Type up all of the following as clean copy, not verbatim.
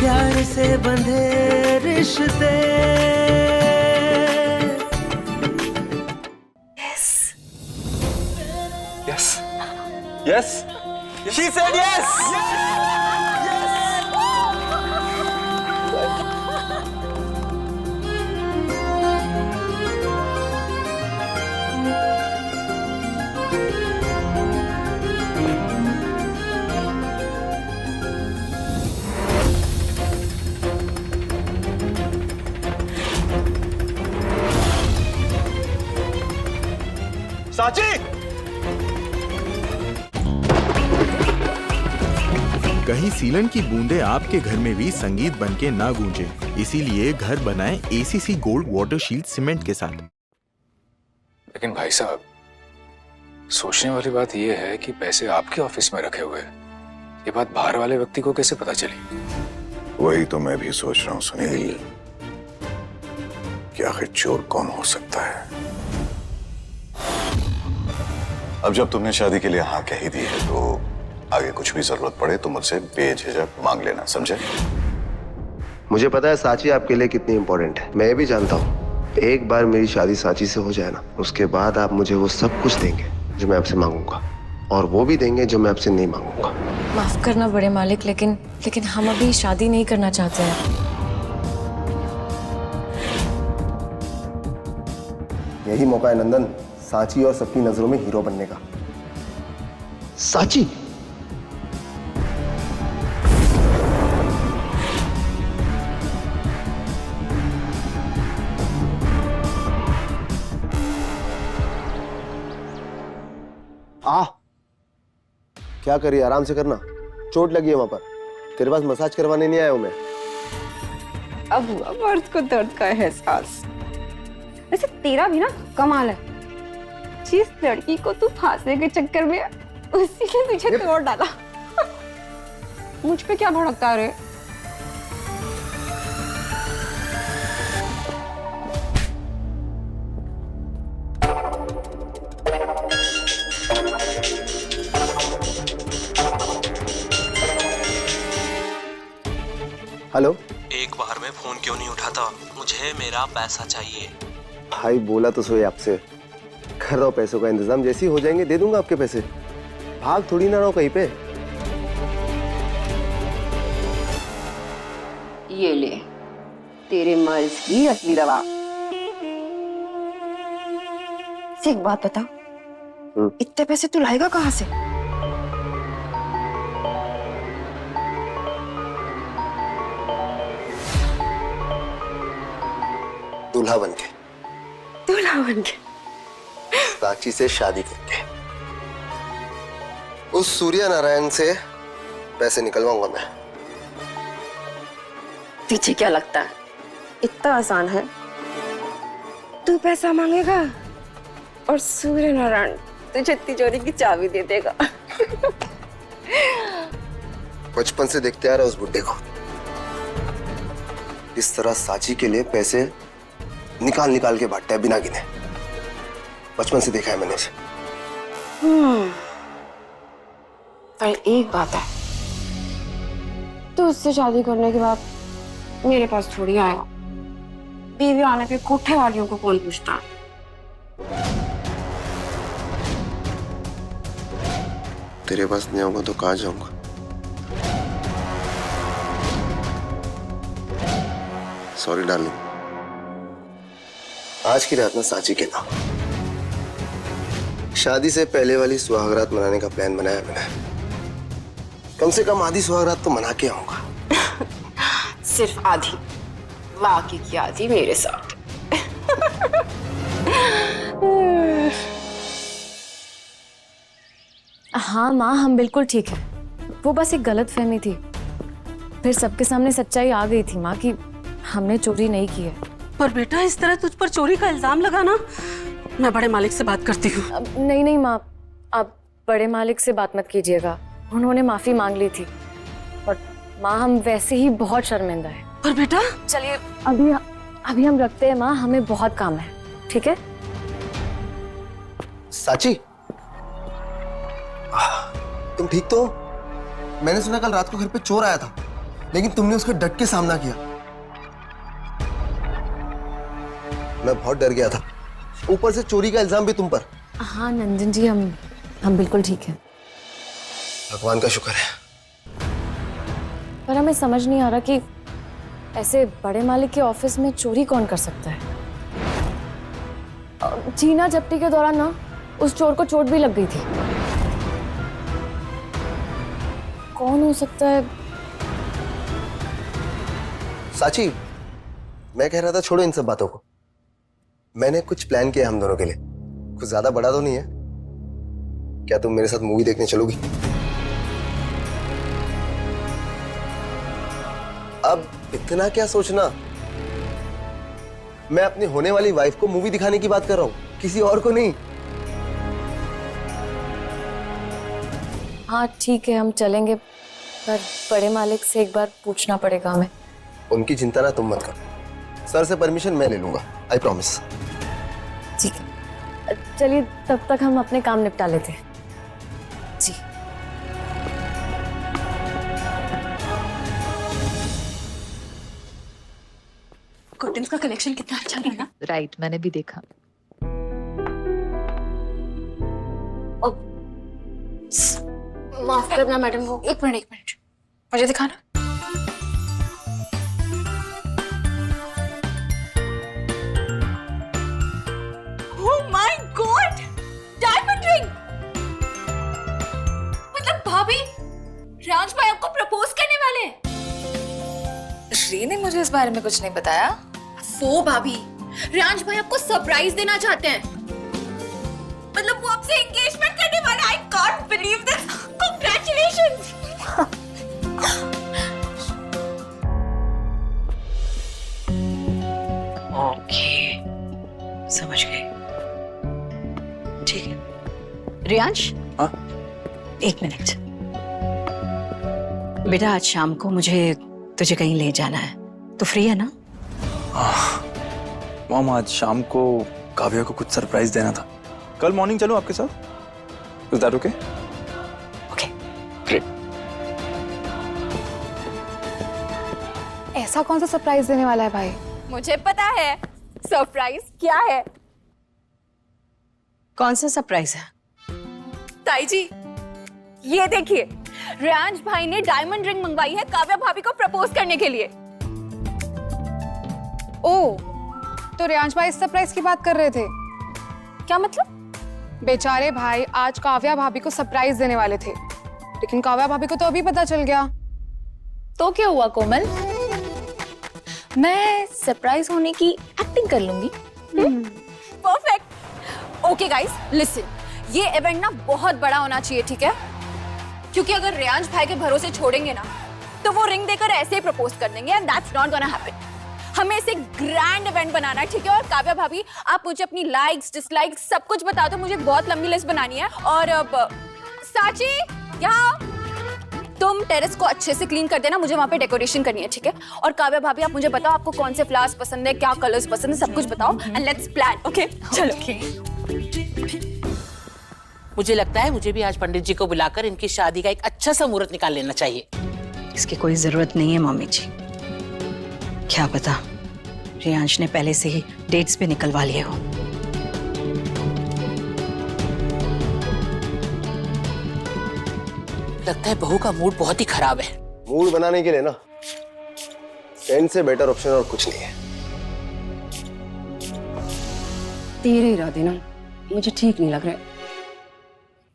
प्यार से बंधे रिश्ते। Yes. Yes. She said yes. साची! कहीं सीलन की बूंदे आपके घर में भी संगीत बनके ना गूंजे, इसीलिए घर बनाएं ACC gold water shield cement के साथ। लेकिन भाई साहब, सोचने वाली बात यह है कि पैसे आपके ऑफिस में रखे हुए हैं। ये बात बाहर वाले व्यक्ति को कैसे पता चली? वही तो मैं भी सोच रहा हूँ सुनील, कि आखिर चोर कौन हो सकता है। अब जब तुमने शादी के लिए हाँ कह ही दी है, तो आगे कुछ भी जरूरत पड़े तो मुझसे बेझिझक मांग लेना, समझे? मुझे पता है साची आपके लिए कितनी इंपॉर्टेंट है। मैं भी जानता हूँ एक बार मेरी शादी साची से हो जाए ना, उसके बाद आप मुझे वो सब कुछ देंगे जो मैं आपसे मांगूंगा, और वो भी देंगे जो मैं आपसे नहीं मांगूंगा। माफ करना बड़े मालिक, लेकिन हम अभी शादी नहीं करना चाहते हैं। यही मौका है नंदन, साची और सबकी नजरों में हीरो बनने का। साची, क्या करिए, आराम से करना, चोट लगी है वहां पर। तेरे पास मसाज करवाने नहीं आया हूं मैं। अब हुआ मर्द को दर्द का एहसास। वैसे तेरा भी ना कमाल है, जिस लड़की को तू फांसने के चक्कर में उसी ने तुझे तोड़ डाला। मुझ पे क्या भड़कता रे? हेलो, एक बार में फोन क्यों नहीं उठाता? मुझे मेरा पैसा चाहिए। भाई बोला तो सोए आपसे, कर रहा हूं पैसों का इंतजाम, जैसे ही हो जाएंगे दे दूंगा आपके पैसे। भाग थोड़ी ना रहो कहीं पे। ये ले तेरे मर्ज की असली दवा। एक बात बता, इतने पैसे तू लाएगा कहाँ से? दूल्हा बन के, दूल्हा बन के, साक्षी से शादी करके, उस सूर्य नारायण से पैसे निकलवाऊंगा मैं। तुझे क्या लगता है इतना आसान है? तू पैसा मांगेगा और सूर्य नारायण तुझे तिजोरी की चाबी दे देगा। बचपन से देखते आ रहा उस बुड्ढे को, इस तरह साची के लिए पैसे निकाल निकाल के बांटता है बिना गिने। बचपन से देखा है मैंने इसे। पर एक बात है, तू उससे शादी करने के बाद मेरे पास थोड़ी आएगा। बीवी आने पे कोठे वालियों को कौन पूछता? तेरे पास नहीं होगा तो कहाँ जाऊंगा? सॉरी डार्लिंग, आज की रात में साची के नाम शादी से पहले वाली सुहागरात मनाने का प्लान बनाया मैंने। कम से कम आधी सुहागरात तो मना के आऊंगा। सिर्फ आधी, बाकी की आधी मेरे साथ। हाँ माँ, हम बिल्कुल ठीक है। वो बस एक गलत फहमी थी, फिर सबके सामने सच्चाई आ गई थी माँ कि हमने चोरी नहीं की है। पर बेटा, इस तरह तुझ पर चोरी का इल्जाम लगाना, मैं बड़े मालिक से बात करती हूँ। नहीं नहीं माँ, आप बड़े मालिक से बात मत कीजिएगा, उन्होंने माफी मांग ली थी। और माँ, हम वैसे ही बहुत शर्मिंदा है। पर बेटा, चलिए अभी हम रखते हैं माँ, हमें बहुत काम है। ठीक है? साची, तुम ठीक तो हो? मैंने सुना कल रात को घर पे चोर आया था। लेकिन तुमने उसका डट के सामना किया। मैं बहुत डर गया था, ऊपर से चोरी का इल्जाम भी तुम पर। हाँ नंदन जी, हम बिल्कुल ठीक हैं। भगवान का शुक्र है। पर हमें समझ नहीं आ रहा कि ऐसे बड़े मालिक के ऑफिस में चोरी कौन कर सकता है। छीना झपटी के दौरान ना उस चोर को चोट भी लग गई थी। कौन हो सकता है? साची, मैं कह रहा था छोड़ो इन सब बातों को। मैंने कुछ प्लान किया हम दोनों के लिए। कुछ ज्यादा बड़ा तो नहीं है। क्या तुम मेरे साथ मूवी देखने चलोगी? अब इतना क्या सोचना, मैं अपनी होने वाली वाइफ को मूवी दिखाने की बात कर रहा हूं, किसी और को नहीं। हाँ ठीक है, हम चलेंगे, पर बड़े मालिक से एक बार पूछना पड़ेगा हमें। उनकी चिंता ना तुम मत करो, सर से परमिशन मैं ले लूंगा, आई प्रॉमिस। ठीक है, चलिए तब तक हम अपने काम निपटा लेते हैं। जी कर्टन्स का कलेक्शन कितना अच्छा है ना। राइट, मैंने भी देखा। माफ करना मैडम, वो एक मिनट मुझे दिखाना। Oh my God, diamond ring. मतलब भाभी, राज भाई आपको प्रपोज करने वाले हैं? श्री ने मुझे इस बारे में कुछ नहीं बताया। वो भाभी, राज भाई आपको सरप्राइज देना चाहते हैं। मतलब वो आपसे एंगेजमेंट करने वाले। I can't believe this. Congratulations. Okay, समझ गए। ठीक है रियांश। हाँ? एक मिनट बेटा, आज शाम को मुझे तुझे कहीं ले जाना है, तो फ्री है ना? मॉम, आज शाम को काव्या को कुछ सरप्राइज देना था। कल मॉर्निंग चलूं आपके साथ? Is that okay? Okay great. ऐसा कौन सा सरप्राइज देने वाला है भाई? मुझे पता है सरप्राइज क्या है। कौन सा सरप्राइज है? ताई जी, ये देखिए, रियांश भाई ने डायमंड रिंग मंगवाई है काव्या भाभी को प्रपोज करने के लिए। ओह, तो रियांश भाई इस सरप्राइज की बात कर रहे थे? क्या मतलब? बेचारे भाई आज काव्या भाभी को सरप्राइज देने वाले थे, लेकिन काव्या भाभी को तो अभी पता चल गया। तो क्या हुआ कोमल, मैं सरप्राइज होने की एक्टिंग कर लूंगी। परफेक्ट। ओके गाइस, लिसन, ये इवेंट ना बहुत बड़ा होना चाहिए, ठीक है? क्योंकि अगर रियांश भाई के भरोसे छोड़ेंगे ना, तो वो रिंग देकर ऐसे ही प्रपोज कर देंगे, and that's not gonna happen. हमें इसे ग्रैंड इवेंट बनाना है, ठीक है? और काव्या भाभी, आप मुझे अपनी लाइक्स डिसलाइक्स सब कुछ बता दो, मुझे बहुत लंबी लिस्ट बनानी है। और अब साची, यहाँ तुम टेरेस को अच्छे से क्लीन कर देना, मुझे वहाँ पे डेकोरेशन करनी है, ठीक है? और काव्या भाभी, आप मुझे बताओ आपको कौन से फ्लावर्स पसंद है, क्या कलर्स पसंद है, सब कुछ बताओ, एंड लेट्स प्लान। ओके चलो। मुझे लगता है मुझे भी आज पंडित जी को बुलाकर इनकी शादी का एक अच्छा सा मुहूर्त निकाल लेना चाहिए। इसकी कोई जरूरत नहीं है मम्मी जी, क्या पता रियांश ने पहले से ही डेट्स पे निकलवा लिए हो। लगता है बहू का मूड बहुत ही खराब है। मूड बनाने के लिए ना टेंट से बेटर ऑप्शन और कुछ नहीं है। तेरे इरादे ना मुझे ठीक नहीं लग रहे।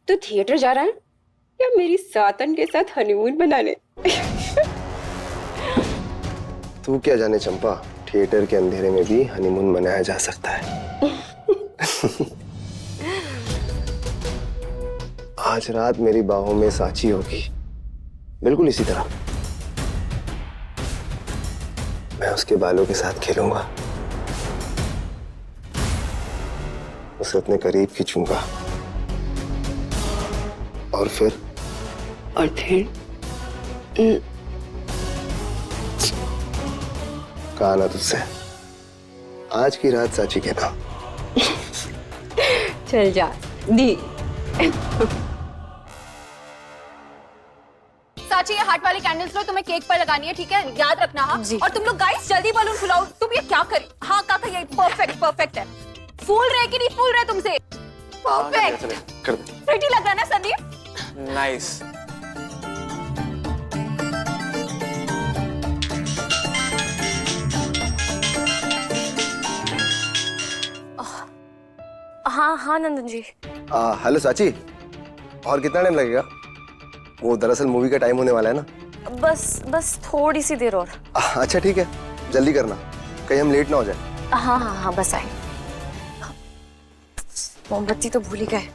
तू थिएटर जा रहा है या मेरी सातन के साथ हनीमून बनाने? तू क्या जाने चंपा, थिएटर के अंधेरे में भी हनीमून मनाया जा सकता है। आज रात मेरी बाहों में साची होगी, बिल्कुल इसी तरह। मैं उसके बालों के साथ खेलूंगा, उसे अपने करीब खींचूंगा, और फिर कहा ना तुझसे, आज की रात साची के नाम। चल जा दी। साची ये हार्ट वाली कैंडल्स लो, तुम्हें केक पर लगानी है, ठीक है? याद रखना। हाँ जी। और तुम लोग गाइस जल्दी बलून फुलाओ। तुम ये क्या करी? हाँ काका ये परफेक्ट है। फूल रहे कि नहीं फूल रहे तुमसे? परफेक्ट। प्रिटी लग रहा है ना संदीप? नाइस। हाँ हाँ नंदन जी। हेलो साची, और कितना टाइम लगेगा? वो दरअसल मूवी का टाइम होने वाला है ना। बस थोड़ी सी देर और। अच्छा ठीक है, जल्दी करना, कहीं हम लेट ना हो जाए। हाँ बस आए। मोमबत्ती तो भूल ही गए।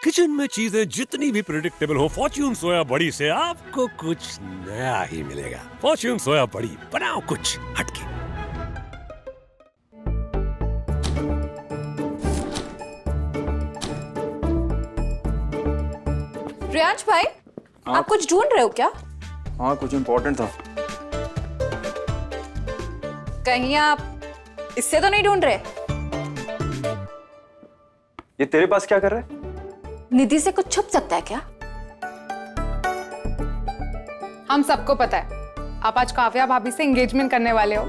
किचन में चीजें जितनी भी प्रेडिक्टेबल हो, फॉर्च्यून सोया बड़ी से आपको कुछ नया ही मिलेगा। फॉर्च्यून सोया बड़ी, बनाओ कुछ हटके। रियांश भाई, आप कुछ ढूंढ रहे हो क्या? हाँ, कुछ इम्पोर्टेंट था। कहीं आप इससे तो नहीं ढूंढ रहे? ये तेरे पास क्या कर रहा है? निधि से कुछ छुप सकता है क्या? हम सबको पता है आप आज काव्या भाभी से एंगेजमेंट करने वाले हो।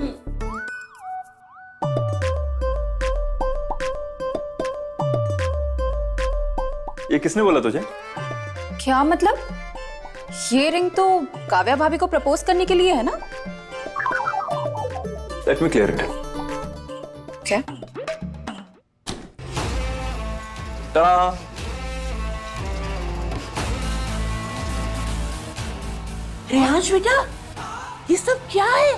ये किसने बोला तुझे? क्या मतलब? ये रिंग तो काव्या भाभी को प्रपोज करने के लिए है ना? Let me clear it. क्या? टा रियांश बेटा, ये सब क्या है?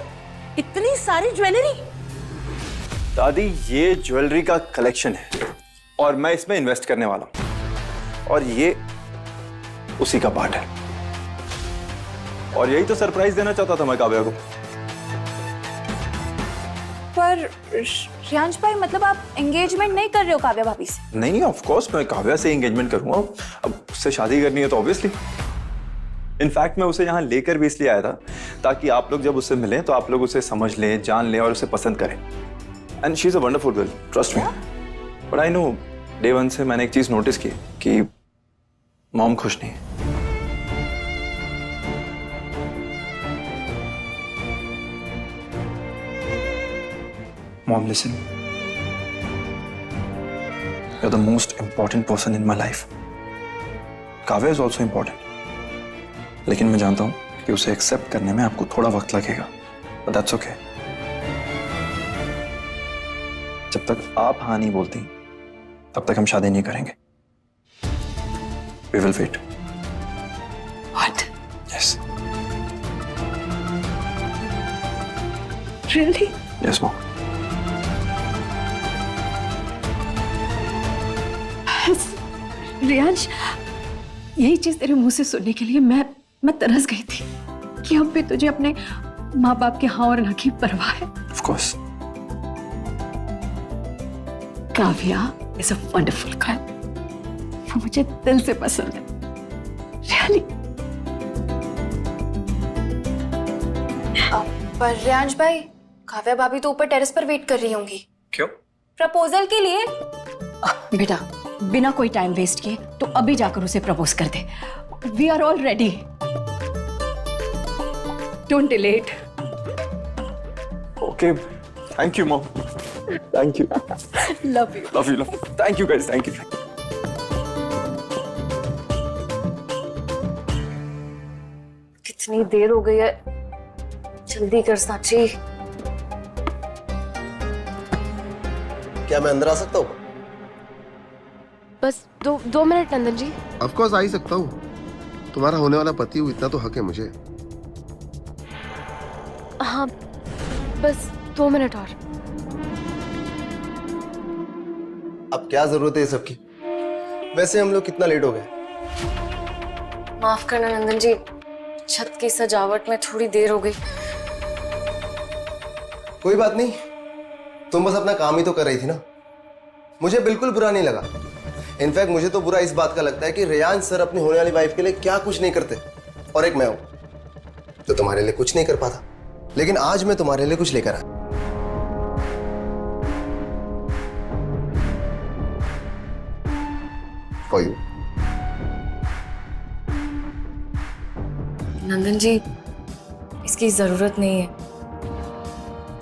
इतनी सारी ज्वेलरी। दादी, ये ज्वेलरी का कलेक्शन है और मैं इसमें इन्वेस्ट करने वाला हूं, और ये उसी का पार्ट है। और यही तो सरप्राइज देना चाहता था मैं काव्या को। पर रियांश भाई, मतलब आप एंगेजमेंट नहीं कर रहे हो काव्या भाभी से? नहीं, ऑफ कोर्स मैं काव्या से एंगेजमेंट करूंगा। अब उससे शादी करनी है तो ऑब्वियसली। इनफैक्ट मैं उसे यहाँ लेकर भी इसलिए आया था ताकि आप लोग जब उससे मिलें तो आप लोग उसे समझ लें, जान लें और उसे पसंद करें। And she is a wonderful girl, trust me. But I know, day one से मैंने एक चीज नोटिस की कि मॉम खुश नहीं है। Mom listen, you are the most important person in my life. Kavya is also important, लेकिन मैं जानता हूं कि उसे एक्सेप्ट करने में आपको थोड़ा वक्त लगेगा, बट दैट्स ओके। जब तक आप हाँ नहीं बोलती तब तक हम शादी नहीं करेंगे। We will wait. What? Yes. Really? Yes, Mom. Riyansh, यही चीज तेरे मुंह से सुनने के लिए मैं तरस गई थी कि अब भी तुझे अपने माँ बाप के हाँ और ना की परवाह है। Of course. Kavya is a wonderful girl, वो मुझे दिल से पसंद है। रियली। पर रियांश भाई, काव्या भाभी तो ऊपर टेरेस पर वेट कर रही होंगी। क्यों? प्रपोजल के लिए। बेटा, बिना कोई टाइम वेस्ट किए तो अभी जाकर उसे प्रपोज कर दे। We are all ready, don't delay it. Okay. Thank you, Mom. Thank you. Love you. Love you, love you. Thank you, guys. Thank you. कितनी देर हो गई है, जल्दी कर साची। क्या मैं अंदर आ सकता हूँ? बस दो minute Nandan ji. Of course आ ही सकता हूँ, तुम्हारा होने वाला पति हूँ, इतना तो हक है मुझे। हाँ बस 2 मिनट और। अब क्या जरूरत है ये सब की? वैसे हम लोग कितना लेट हो गए? माफ करना नंदन जी, छत की सजावट में थोड़ी देर हो गई। कोई बात नहीं, तुम बस अपना काम ही तो कर रही थी ना। मुझे बिल्कुल बुरा नहीं लगा। इनफैक्ट मुझे तो बुरा इस बात का लगता है कि रियांश सर अपनी होने वाली वाइफ के लिए क्या कुछ नहीं करते, और एक मैं हूं तो तुम्हारे लिए कुछ नहीं कर पाता। लेकिन आज मैं तुम्हारे लिए कुछ लेकर आया। For you. नंदन जी, इसकी जरूरत नहीं है।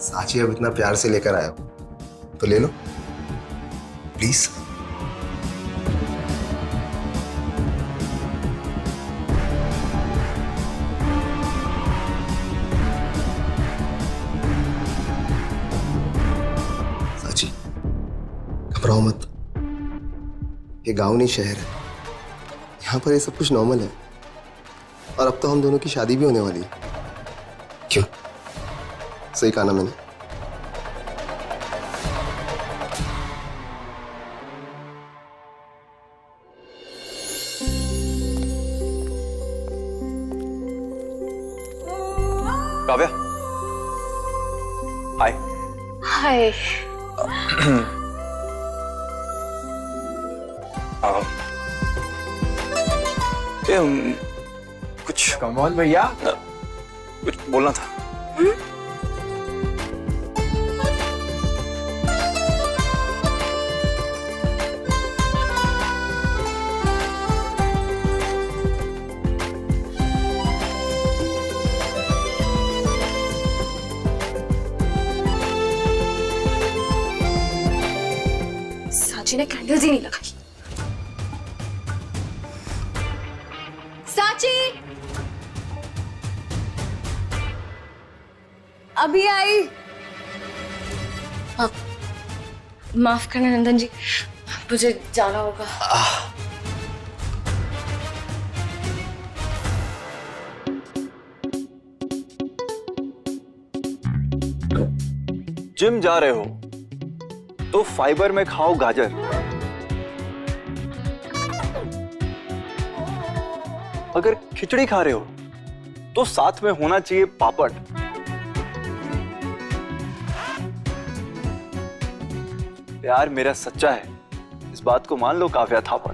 साची अब इतना प्यार से लेकर आया हो तो ले लो प्लीज। साची घबराओ मत, ये गांव नहीं शहर है, यहाँ पर ये सब कुछ नॉर्मल है। और अब तो हम दोनों की शादी भी होने वाली है। क्यों, सही कहा ना मैंने? काव्या, हाय। हाय। कुछ कमॉन भैया, कुछ बोलना था। साची ने कैंडल्स ही नहीं लगाई। साची अभी आई। माफ करना नंदन जी, मुझे जाना होगा। जिम जा रहे हो तो फाइबर में खाओ गाजर। अगर खिचड़ी खा रहे हो तो साथ में होना चाहिए पापड़। प्यार मेरा सच्चा है, इस बात को मान लो काव्या थापड़।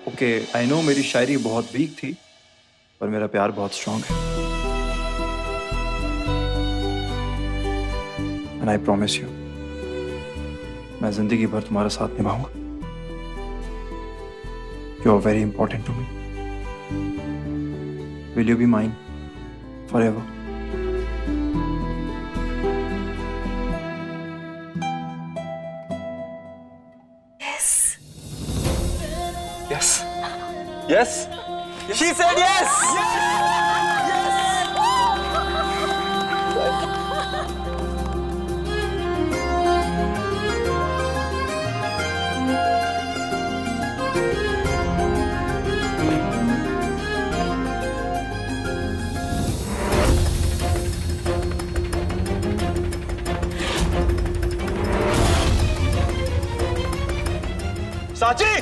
ओके, आई नो मेरी शायरी बहुत वीक थी, पर मेरा प्यार बहुत स्ट्रांग है। एंड आई प्रॉमिस यू, मैं जिंदगी भर तुम्हारा साथ निभाऊंगा। You are very important to me. Will you be mine forever? Yes. Yes. She said yes. साची!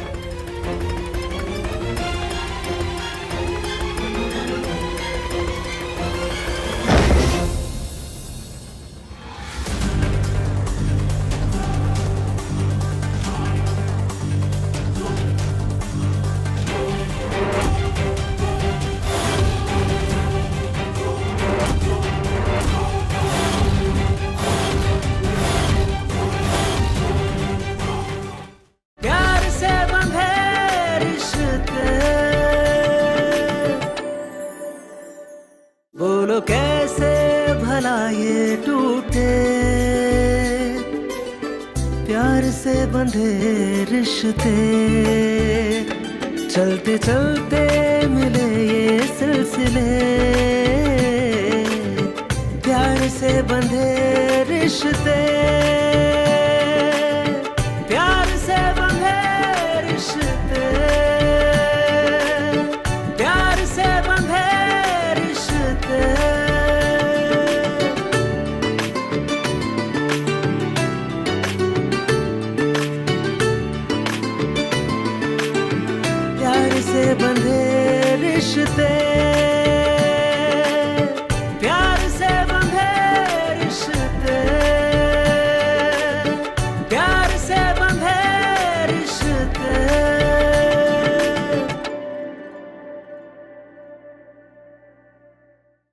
बोलो कैसे भला ये टूटे, प्यार से बंधे रिश्ते, चलते चलते मिले ये सिलसिले, प्यार से बंधे रिश्ते।